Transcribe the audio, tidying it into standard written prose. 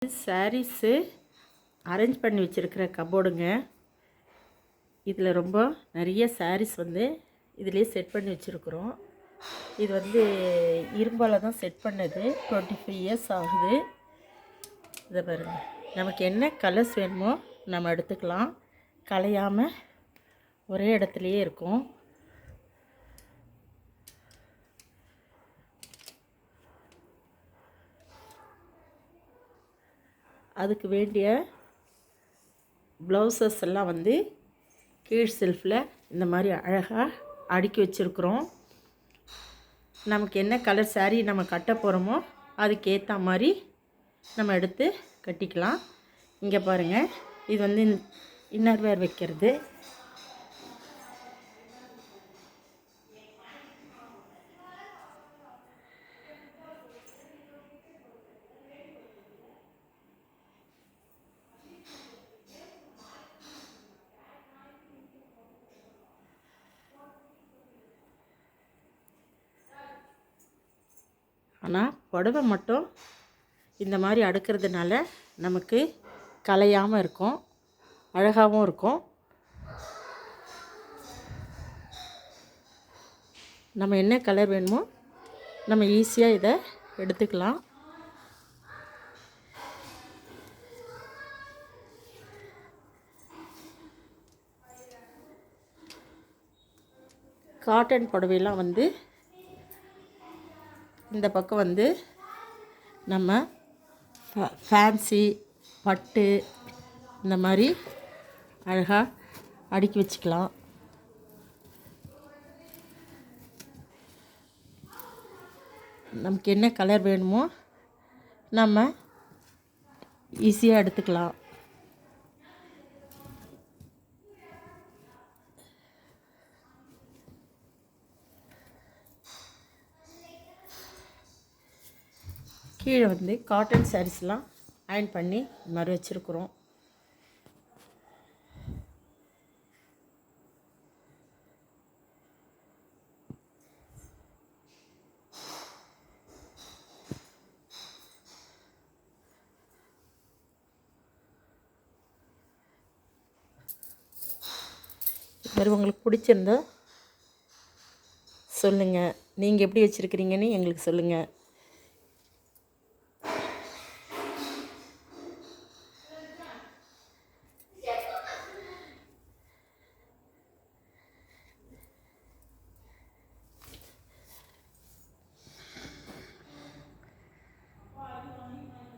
Sarees arrange பண்ணி வச்சுருக்கிற கபோர்டுங்க. இதில் ரொம்ப நிறைய சாரீஸ் வந்து இதிலே செட் பண்ணி வச்சுருக்குறோம். இது வந்து இரும்பால் தான் செட் பண்ணது. 25 இயர்ஸ் ஆகுது. இதை பாருங்கள், நமக்கு என்ன கலர்ஸ் வேணுமோ நம்ம எடுத்துக்கலாம். கலையாமல் ஒரே இடத்துலையே இருக்கும். அதுக்கு வேண்டிய ப்ளவுசஸ் எல்லாம் வந்து கீழ் செல்ஃபில் இந்த மாதிரி அழகாக அடுக்கி வச்சுருக்குறோம். நமக்கு என்ன கலர் சாரீ நம்ம கட்ட போகிறோமோ அதுக்கேற்ற மாதிரி நம்ம எடுத்து கட்டிக்கலாம். இங்கே பாருங்கள், இது வந்து இன்னர் வேர் வைக்கிறது. ஆனால் புடவை மட்டும் இந்த மாதிரி அடுக்கிறதுனால நமக்கு கலையாமல் இருக்கும், அழகாகவும் இருக்கும். நம்ம என்ன கலர் வேணுமோ நம்ம ஈஸியாக இதை எடுத்துக்கலாம். காட்டன் புடவையெல்லாம் வந்து இந்த பக்கம் வந்து நம்ம ஃபேன்சி பட்டு இந்த மாதிரி அழகாக அடுக்கி வச்சுக்கலாம். நமக்கு என்ன கலர் வேணுமோ நம்ம ஈஸியாக எடுத்துக்கலாம். கீழே வந்து காட்டன் சாரீஸ்லாம் அயர்ன் பண்ணி இந்த மாதிரி வச்சுருக்குறோம். வேறு உங்களுக்கு பிடிச்சிருந்தா சொல்லுங்கள். நீங்கள் எப்படி வச்சுருக்கிறீங்கன்னு எங்களுக்கு சொல்லுங்கள்.